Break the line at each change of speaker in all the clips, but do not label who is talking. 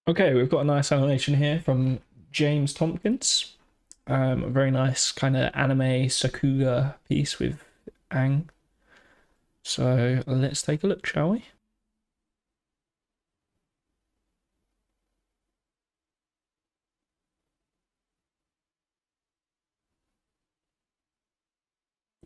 Okay, we've got a nice animation here from James Tompkins. A very nice kind of anime Sakuga piece with Aang. So let's take a look, shall we?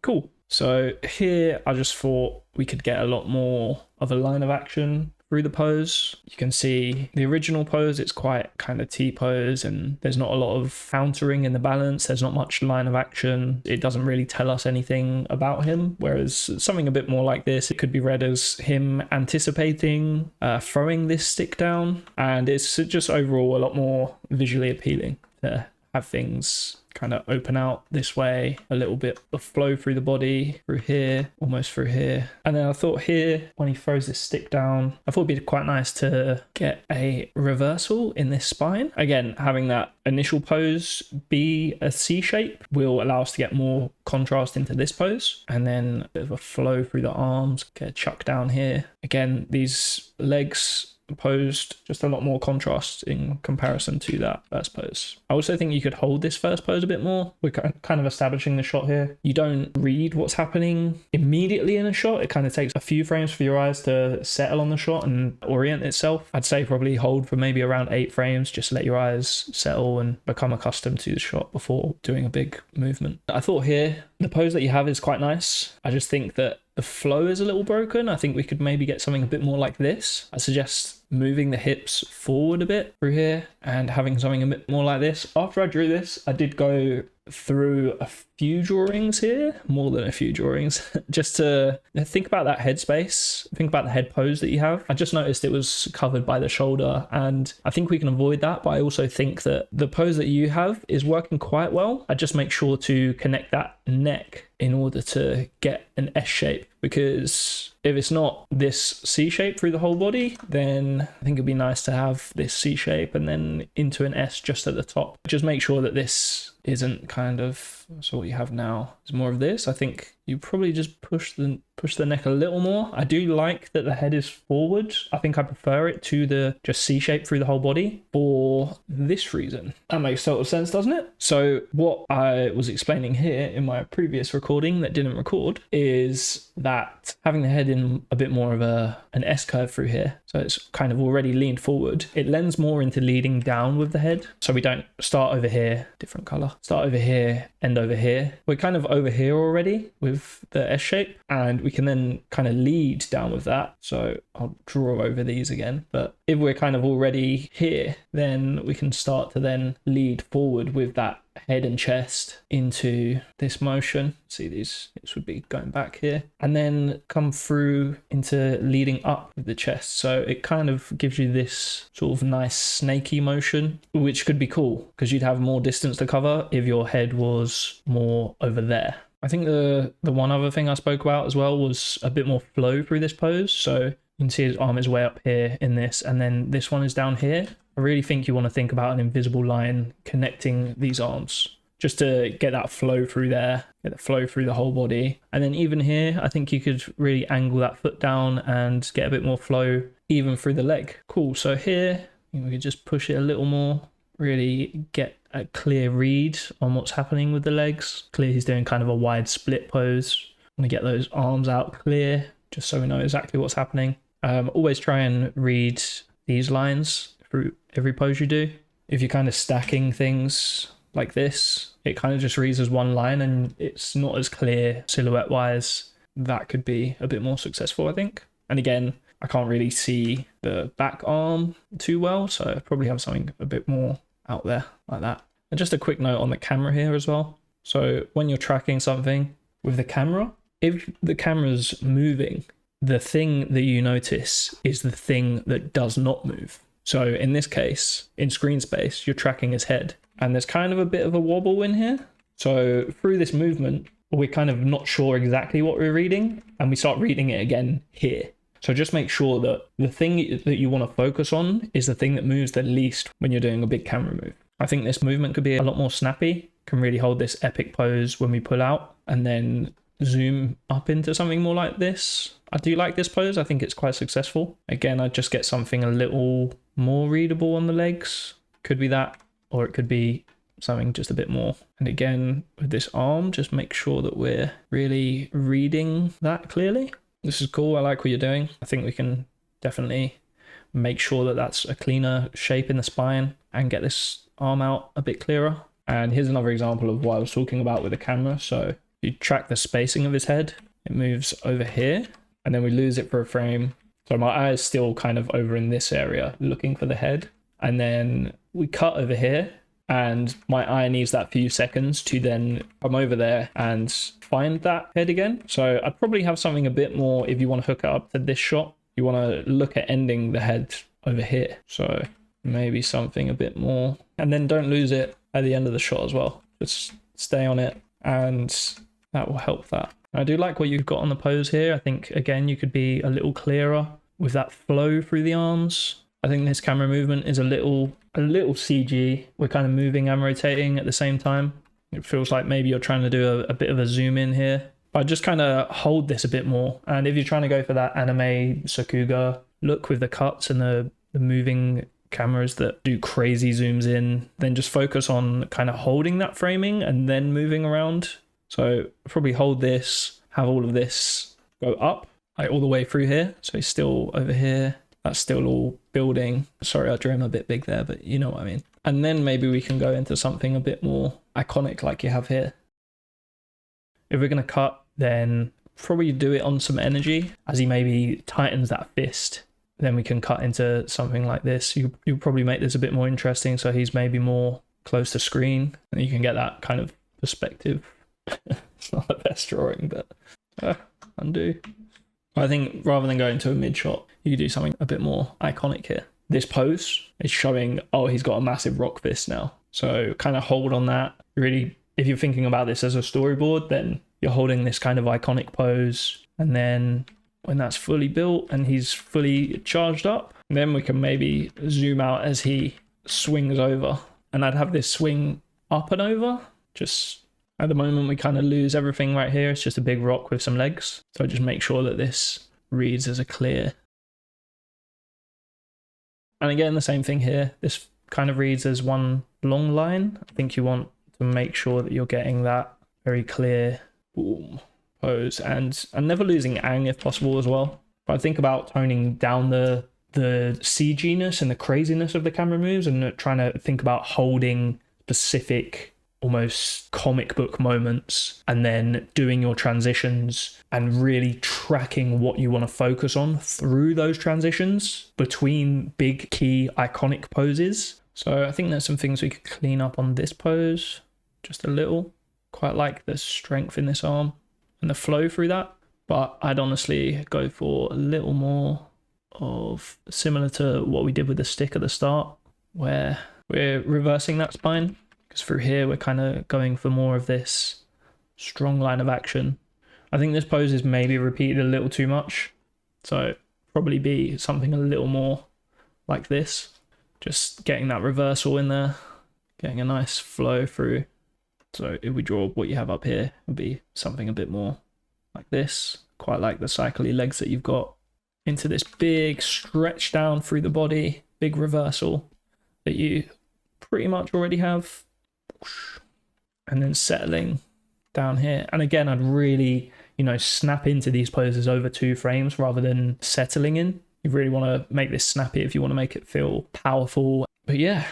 Cool. So here I just thought we could get a lot more of a line of action through the pose. You can see the original pose, it's quite kind of T-pose and there's not a lot of countering in the balance. There's not much line of action. It doesn't really tell us anything about him. Whereas something a bit more like this, it could be read as him anticipating throwing this stick down. And it's just overall a lot more visually appealing to have things kind of open out this way, a little bit of flow through the body, through here, almost through here. And then I thought here, when he throws this stick down, I thought it'd be quite nice to get a reversal in this spine. Again, having that initial pose be a C shape will allow us to get more contrast into this pose. And then a bit of a flow through the arms, get a chuck down here. Again, these legs posed just a lot more contrast in comparison to that first pose. I also think you could hold this first pose a bit more. We're kind of establishing the shot here. You don't read what's happening immediately in a shot. It kind of takes a few frames for your eyes to settle on the shot and orient itself. I'd say probably hold for maybe around 8 frames, just let your eyes settle and become accustomed to the shot before doing a big movement. I thought here, the pose that you have is quite nice. I just think that the flow is a little broken. I think we could maybe get something a bit more like this. I suggest moving the hips forward a bit through here and having something a bit more like this. After I drew this, I did go through a few drawings here, more than a few drawings, just to think about that head space, think about the head pose that you have. I just noticed it was covered by the shoulder and I think we can avoid that, but I also think that the pose that you have is working quite well. I just make sure to connect that neck in order to get an S shape, because if it's not this C shape through the whole body, then I think it'd be nice to have this C shape and then into an S just at the top. Just make sure that this isn't kind of, so what you have now is more of this. I think you probably just push the neck a little more. I do like that the head is forward. I think I prefer it to the just C shape through the whole body for this reason. That makes total sense, doesn't it? So what I was explaining here in my previous recording that didn't record is that having the head in a bit more of an S curve through here, so it's kind of already leaned forward, it lends more into leading down with the head. So we don't start over here, different color, start over here, end over here. We're kind of over here already with the S shape, and we can then kind of lead down with that. So I'll draw over these again, but if we're kind of already here, then we can start to then lead forward with that head and chest into this motion. See, this would be going back here and then come through into leading up with the chest. So it kind of gives you this sort of nice snaky motion, which could be cool because you'd have more distance to cover if your head was more over there. I think the one other thing I spoke about as well was a bit more flow through this pose. So you can see his arm is way up here in this, and then this one is down here. I really think you want to think about an invisible line connecting these arms just to get that flow through there, get the flow through the whole body. And then even here, I think you could really angle that foot down and get a bit more flow even through the leg. Cool. So here, we could just push it a little more, really get a clear read on what's happening with the legs. Clear he's doing kind of a wide split pose. Want to get those arms out clear just so we know exactly what's happening. Always try and read these lines through every pose you do. If you're kind of stacking things like this, it kind of just reads as one line and it's not as clear silhouette wise. That could be a bit more successful, I think. And again, I can't really see the back arm too well, so I probably have something a bit more out there like that. And just a quick note on the camera here as well. So when you're tracking something with the camera, if the camera's moving, the thing that you notice is the thing that does not move. So in this case, in screen space, you're tracking his head and there's kind of a bit of a wobble in here. So through this movement, we're kind of not sure exactly what we're reading and we start reading it again here. So just make sure that the thing that you want to focus on is the thing that moves the least when you're doing a big camera move. I think this movement could be a lot more snappy, can really hold this epic pose when we pull out and then zoom up into something more like this. I do like this pose. I think it's quite successful. Again, I just get something a little more readable on the legs. Could be that, or it could be something just a bit more. And again, with this arm, just make sure that we're really reading that clearly. This is cool. I like what you're doing. I think we can definitely make sure that that's a cleaner shape in the spine and get this arm out a bit clearer. And here's another example of what I was talking about with the camera. So you track the spacing of his head, it moves over here, and then we lose it for a frame. So my eye is still kind of over in this area looking for the head. And then we cut over here, and my eye needs that few seconds to then come over there and find that head again. So I'd probably have something a bit more if you want to hook it up to this shot. You want to look at ending the head over here. So maybe something a bit more. And then don't lose it at the end of the shot as well. Just stay on it, and that will help that. I do like what you've got on the pose here. I think, again, you could be a little clearer with that flow through the arms. I think this camera movement is a little CG. We're kind of moving and rotating at the same time. It feels like maybe you're trying to do a bit of a zoom in here. But just kind of hold this a bit more. And if you're trying to go for that anime Sakuga look with the cuts and the moving cameras that do crazy zooms in, then just focus on kind of holding that framing and then moving around. So probably hold this, have all of this go up, like all the way through here. So it's still over here. That's still all building. Sorry, I drew him a bit big there, but you know what I mean. And then maybe we can go into something a bit more iconic like you have here. If we're going to cut, then probably do it on some energy as he maybe tightens that fist. Then we can cut into something like this. You probably make this a bit more interesting, so he's maybe more close to screen, and you can get that kind of perspective. It's not the best drawing, but undo. I think rather than going to a mid shot, you could do something a bit more iconic here. This pose is showing, oh, he's got a massive rock fist now. So kind of hold on that. Really, if you're thinking about this as a storyboard, then you're holding this kind of iconic pose. And then when that's fully built and he's fully charged up, then we can maybe zoom out as he swings over. And I'd have this swing up and over. Just at the moment, we kind of lose everything right here. It's just a big rock with some legs. So just make sure that this reads as a clear. And again, the same thing here. This kind of reads as one long line. I think you want to make sure that you're getting that very clear boom pose, and never losing Aang if possible as well. But I think about toning down the CG-ness and the craziness of the camera moves, and trying to think about holding specific almost comic book moments and then doing your transitions and really tracking what you want to focus on through those transitions between big key iconic poses. So I think there's some things we could clean up on this pose just a little. Quite like the strength in this arm and the flow through that, but I'd honestly go for a little more of similar to what we did with the stick at the start, where we're reversing that spine, because through here we're kind of going for more of this strong line of action. I think this pose is maybe repeated a little too much, so probably be something a little more like this, just getting that reversal in there, getting a nice flow through. So if we draw what you have up here, it would be something a bit more like this. Quite like the cycly legs that you've got into this big stretch down through the body, big reversal that you pretty much already have. And then settling down here. And again, I'd really, snap into these poses over 2 frames rather than settling in. You really want to make this snappy if you want to make it feel powerful. But yeah.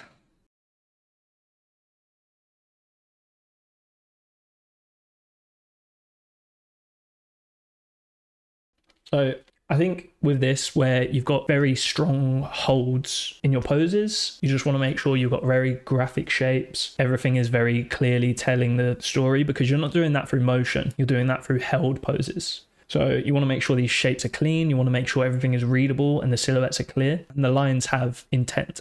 So I think with this, where you've got very strong holds in your poses, you just want to make sure you've got very graphic shapes. Everything is very clearly telling the story, because you're not doing that through motion. You're doing that through held poses. So you want to make sure these shapes are clean. You want to make sure everything is readable and the silhouettes are clear and the lines have intent.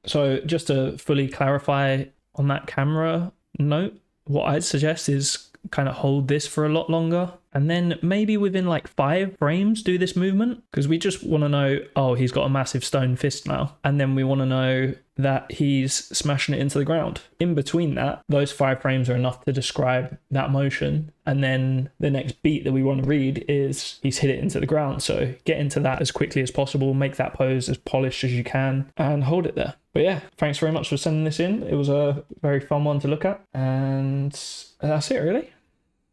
So just to fully clarify on that camera note, what I'd suggest is kind of hold this for a lot longer. And then maybe within like 5 frames do this movement, because we just want to know, oh, he's got a massive stone fist now. And then we want to know that he's smashing it into the ground. In between that, those 5 frames are enough to describe that motion. And then the next beat that we want to read is he's hit it into the ground. So get into that as quickly as possible, make that pose as polished as you can, and hold it there. But yeah, thanks very much for sending this in. It was a very fun one to look at. And that's it, really.